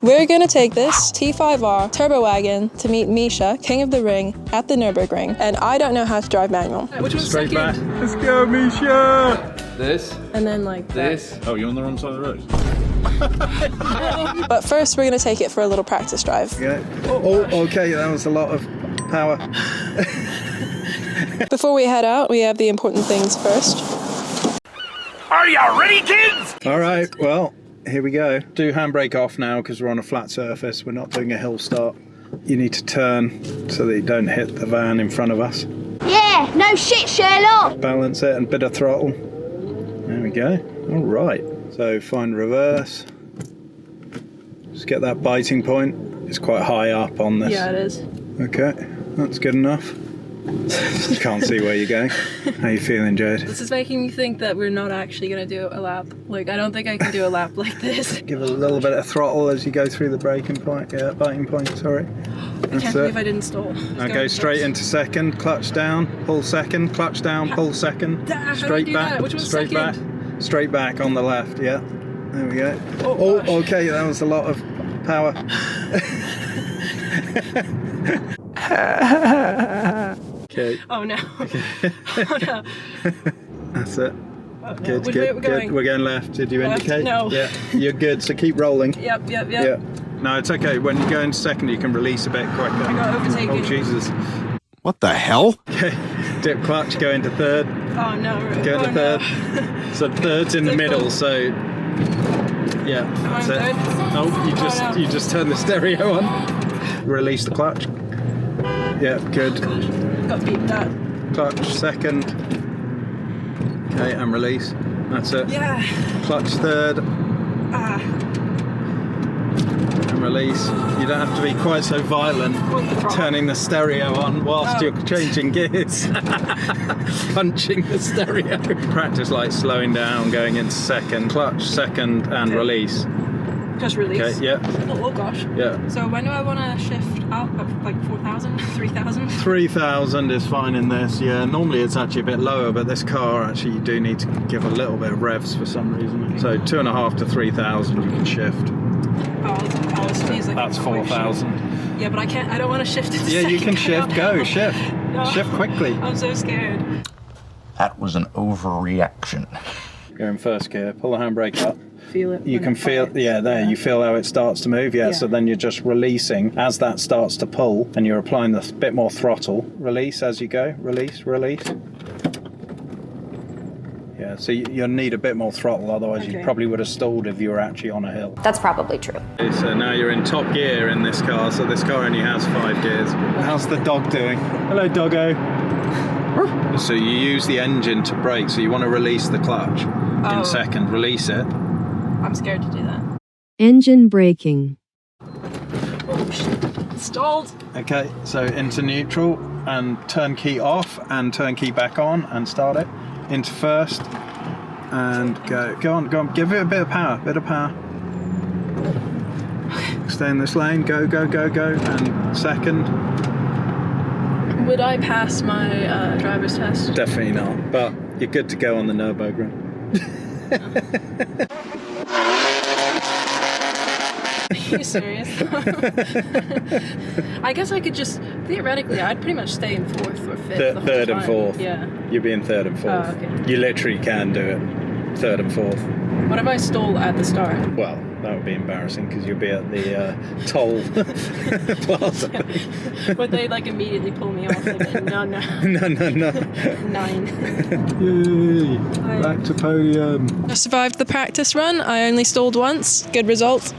We're gonna take this T5R turbo wagon to meet Misha, king of the ring, at the Nürburgring, and I don't know how to drive manual. Which one's Straight back. second? Let's go, Misha! This. And then like This. Oh, you're on the wrong side of the road. that. But first we're gonna take it for a little practice drive. Yeah. Oh, okay, that was a lot of power. Before we head out, we have the important things first. Are you ready, kids? All right, well, here we go. Do handbrake off now because we're on a flat surface. We're not doing a hill start. You need to turn so that you don't hit the van in front of us. Yeah, no shit, Sherlock. Balance it and bit of throttle. There we go. All right. So find reverse. Just get that biting point. It's quite high up on this. Yeah, it is. Okay, that's good enough. Can't see where you're going. How you feeling, Jade? This is making me think that we're not actually gonna do a lap. Like, I don't think I can do a lap like this. Give it a little bit of throttle as you go through the braking point. Yeah, biting point, sorry. I can't believe I didn't stall. Now go straight into second, clutch down, pull second, clutch down, pull second. Straight back, straight back. Straight back on the left, yeah. There we go. Oh, okay, that was a lot of power. Okay. Oh no. Oh no. That's it. Oh, no. Good, Which good, way are we good. going? We're going left. Did you Left? indicate? No. Yeah, you're good, so keep rolling. Yep. Yeah. No, it's okay. When you go into second, you can release a bit quicker. I got overtaken. Oh, Jesus. What the hell? Okay, dip clutch, go into third. Oh no. Go into third. So third's in the middle, so yeah, that's it. Oh, you just turn the stereo on. Release the clutch. Yeah, good. Got beat that. Clutch second. Okay, and release. That's it. Yeah. Clutch third. Ah. And release. You don't have to be quite so violent turning the stereo on whilst you're changing gears. Punching the stereo. Practice like slowing down, going into second. Clutch second and release. Just release. Okay, yeah. Oh gosh. Yeah. So when do I want to shift up? Like 4,000? 3,000? 3,000 is fine in this, yeah. Normally it's actually a bit lower, but this car actually you do need to give a little bit of revs for some reason. So 2.5 to 3,000 you can shift. That's 4,000. Yeah, but I can't. I don't want to shift it. Yeah, you can shift. Go, shift. No. Shift quickly. I'm so scared. That was an overreaction. Go in first gear. Pull the handbrake up. Feel it. You can feel, yeah, there. You feel how it starts to move. Yeah. So then you're just releasing as that starts to pull, and you're applying the bit more throttle. Release as you go. Release. Release. Yeah, so you'll need a bit more throttle, otherwise you probably would have stalled if you were actually on a hill. That's probably true. Okay, so now you're in top gear in this car, so this car only has 5 gears. How's the dog doing? Hello, doggo. So you use the engine to brake, so you want to release the clutch in second, release it. I'm scared to do that. Engine braking. Oh shit. Stalled. Okay, so into neutral and turn key off and turn key back on and start it. Into first and go on, give it a bit of power, Stay in this lane, go, and second. Would I pass my driver's test? Definitely not, but you're good to go on the Nürburgring. Are you serious? I guess I could just, theoretically, I'd pretty much stay in 4th or 5th. Third and 4th. Yeah. You'll be in 3rd and 4th. Oh, okay. You literally can do it. 3rd and 4th. What if I stole at the start? Well, that would be embarrassing because you'll be at the toll plaza. Would they like immediately pull me off? Like, no. No. 9. Yay! Back to podium. I survived the practice run. I only stalled once. Good result.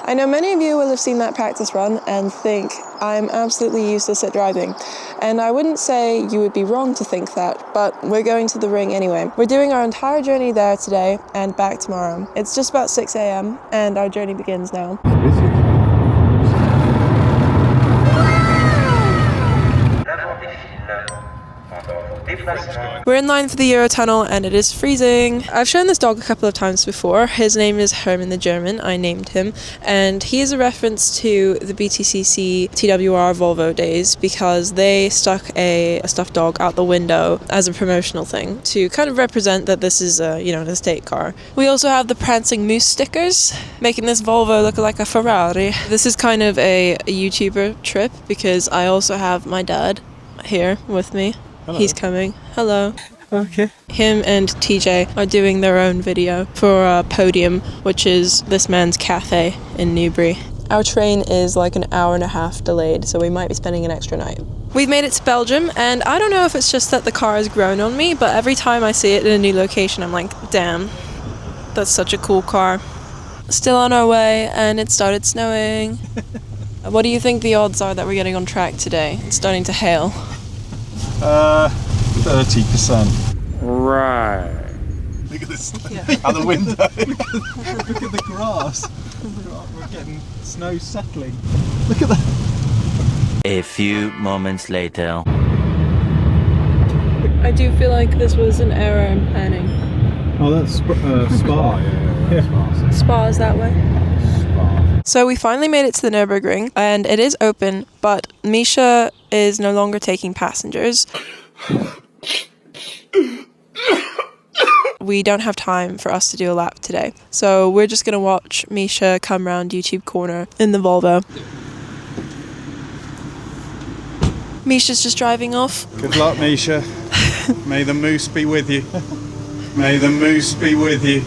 I know many of you will have seen that practice run and think I'm absolutely useless at driving. And I wouldn't say you would be wrong to think that, but we're going to the ring anyway. We're doing our entire journey there today and back tomorrow. It's just about 6 a.m. and our journey begins now. We're in line for the Eurotunnel and it is freezing. I've shown this dog a couple of times before. His name is Herman the German. I named him. And he is a reference to the BTCC TWR Volvo days because they stuck a stuffed dog out the window as a promotional thing to kind of represent that this is an estate car. We also have the prancing moose stickers, making this Volvo look like a Ferrari. This is kind of a YouTuber trip because I also have my dad here with me. Hello. He's coming. Hello. Okay. Him and TJ are doing their own video for Podium, which is this man's cafe in Newbury. Our train is like an hour and a half delayed, so we might be spending an extra night. We've made it to Belgium, and I don't know if it's just that the car has grown on me, but every time I see it in a new location, I'm like, damn, that's such a cool car. Still on our way, and it started snowing. What do you think the odds are that we're getting on track today? It's starting to hail. 30%. Right. Look at this out the window. Look at the grass. We're getting snow settling. Look at that. A few moments later. I do feel like this was an error in planning. Oh, that's Spa. Yeah. Spa is that way. So we finally made it to the Nürburgring, and it is open, but Misha is no longer taking passengers. We don't have time for us to do a lap today, so we're just going to watch Misha come round YouTube corner in the Volvo. Misha's just driving off. Good luck, Misha. May the moose be with you. May the moose be with you.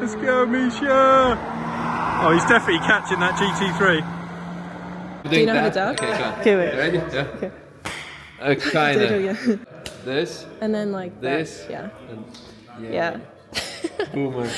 Let's go, Misha! Oh, he's definitely catching that GT3. Do you know how to duck? Okay, go on. Okay, wait. Ready? Yeah. Okay. Kinda. Yeah. This. And then like This. that. Yeah. And Yeah. Boomer.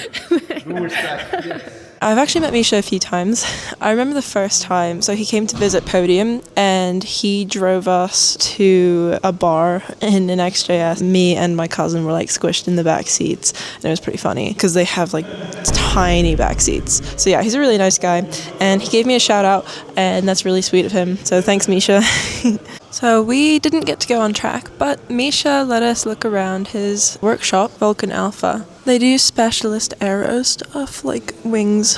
Boomer stack. Yes. I've actually met Misha a few times. I remember the first time, so he came to visit Podium and he drove us to a bar in an XJS. Me and my cousin were like squished in the back seats, and it was pretty funny because they have like tiny back seats. So yeah, he's a really nice guy, and he gave me a shout out, and that's really sweet of him. So thanks, Misha. So we didn't get to go on track, but Misha let us look around his workshop, Vulcan Alpha. They do specialist aero stuff, like wings.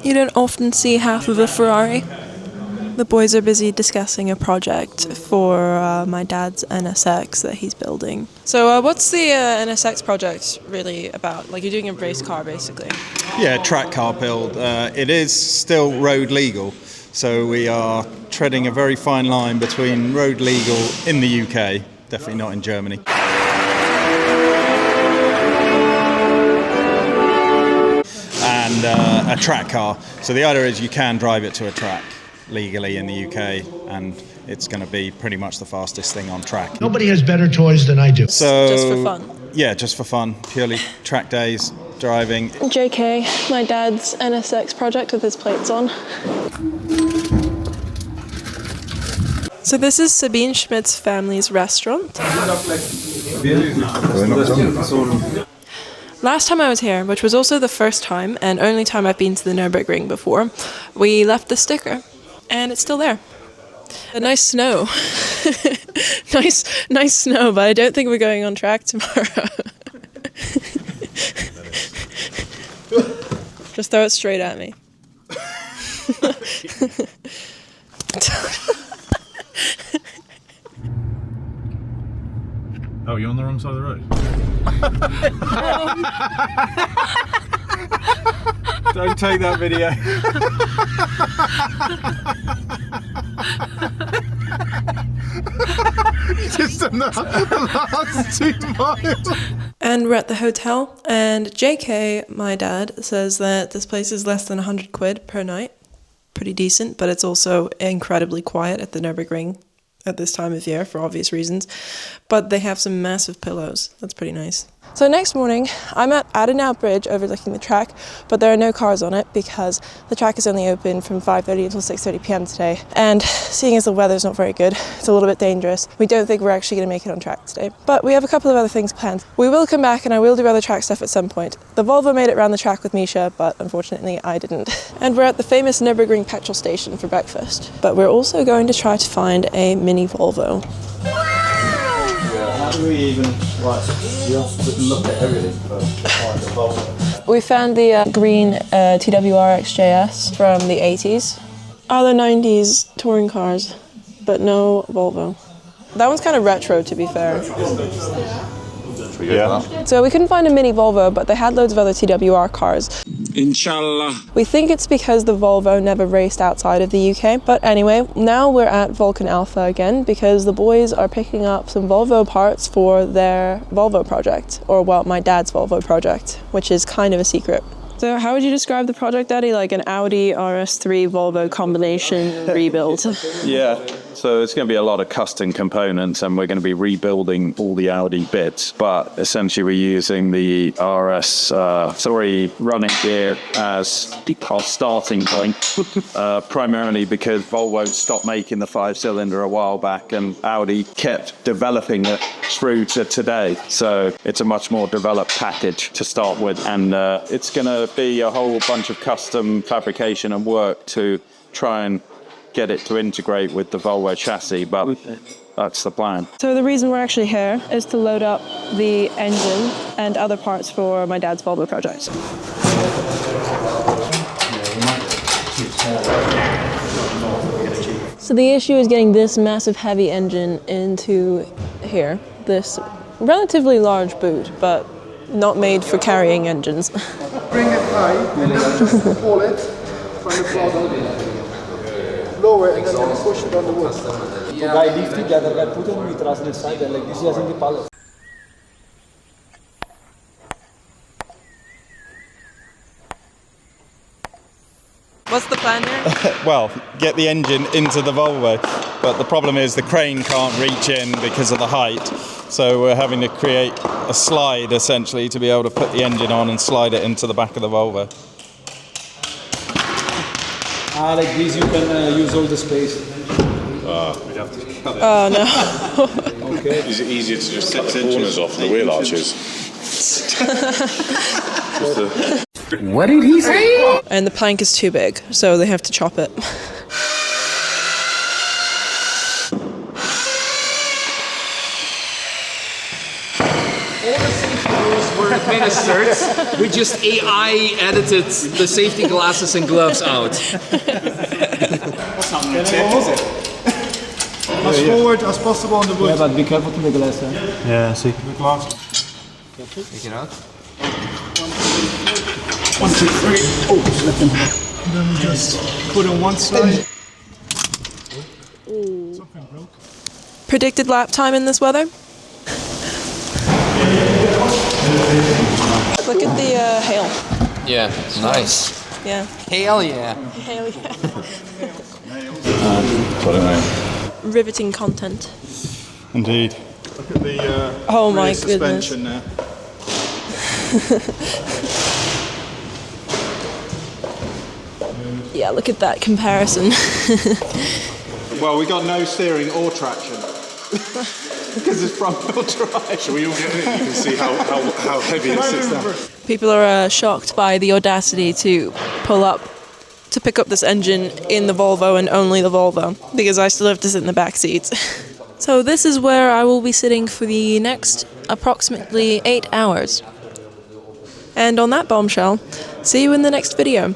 You don't often see half of a Ferrari. The boys are busy discussing a project for my dad's NSX that he's building. So what's the NSX project really about? Like, you're doing a race car, basically. Yeah, track car build. It is still road legal, so we are treading a very fine line between road legal in the UK, definitely not in Germany, and a track car. So the idea is you can drive it to a track legally in the UK, and it's going to be pretty much the fastest thing on track. Nobody has better toys than I do. So Just for fun? Yeah, just for fun, purely track days, driving. JK, my dad's NSX project with his plates on. So this is Sabine Schmidt's family's restaurant. Last time I was here, which was also the first time and only time I've been to the Nürburgring before, we left the sticker, and it's still there. A nice snow. nice snow, but I don't think we're going on track tomorrow. Just throw it straight at me. Oh, you're on the wrong side of the road? Don't take that video. Just the last 2 miles. And we're at the hotel, and JK, my dad, says that this place is less than 100 quid per night. Pretty decent, but it's also incredibly quiet at the Nürburgring at this time of year for obvious reasons. But they have some massive pillows. That's pretty nice. So next morning, I'm at Adenau Bridge overlooking the track, but there are no cars on it because the track is only open from 5:30 until 6:30 p.m. today. And seeing as the weather's not very good, it's a little bit dangerous. We don't think we're actually going to make it on track today. But we have a couple of other things planned. We will come back and I will do other track stuff at some point. The Volvo made it around the track with Misha, but unfortunately I didn't. And we're at the famous Nürburgring petrol station for breakfast. But we're also going to try to find a mini Volvo. How do we even, you have to look at everything first to find the Volvo. We found the green TWR XJS from the 80s. Other 90s touring cars, but no Volvo. That one's kind of retro, to be fair. Yeah. So we couldn't find a mini Volvo, but they had loads of other TWR cars. Inshallah. We think it's because the Volvo never raced outside of the UK. But anyway, now we're at Vulcan Alpha again because the boys are picking up some Volvo parts for their Volvo project. Or, well, my dad's Volvo project, which is kind of a secret. So how would you describe the project, Daddy? Like an Audi RS3 Volvo combination rebuild? Yeah, so it's going to be a lot of custom components and we're going to be rebuilding all the Audi bits, but essentially we're using the RS3 running gear as our starting point, primarily because Volvo stopped making the 5-cylinder a while back and Audi kept developing it through to today. So it's a much more developed package to start with, and it's going to be a whole bunch of custom fabrication and work to try and get it to integrate with the Volvo chassis, but that's the plan. So the reason we're actually here is to load up the engine and other parts for my dad's Volvo project. So the issue is getting this massive heavy engine into here, this relatively large boot, but not made for carrying engines. Bring it high and then just pull it from the bottom. Lower it and then push it on the wood. The guy lift it, the other guy put it on the trust inside and like this is in the pallet. What's the plan here? Well, get the engine into the Volvo, but the problem is the crane can't reach in because of the height, so we're having to create a slide essentially to be able to put the engine on and slide it into the back of the Volvo. Like this you can use all the space. We have to cut it. Oh no. Okay. Is it easier to just cut the corners off the wheel arches? What did he say? And the plank is too big, so they have to chop it. All the safety rules were administered. We just AI edited the safety glasses and gloves out. As forward as possible on the wood. Yeah, but be careful to the glass. Yeah, see. The glass. Take it out. 1, 2, 3. Oh, slip in. And then we just put on one side. Something broke. Predicted lap time in this weather? Look at the hail. Yeah, nice. Yeah. Hell yeah. Hail, yeah. I don't know. Riveting content. Indeed. Look at the Oh my suspension goodness. there. Yeah, look at that comparison. Well, we got no steering or traction. Because it's front wheel drive. Shall we all get in it? You can see how heavy it sits down. People are shocked by the audacity to pick up this engine in the Volvo and only the Volvo, because I still have to sit in the back seats. So this is where I will be sitting for the next approximately 8 hours. And on that bombshell, see you in the next video.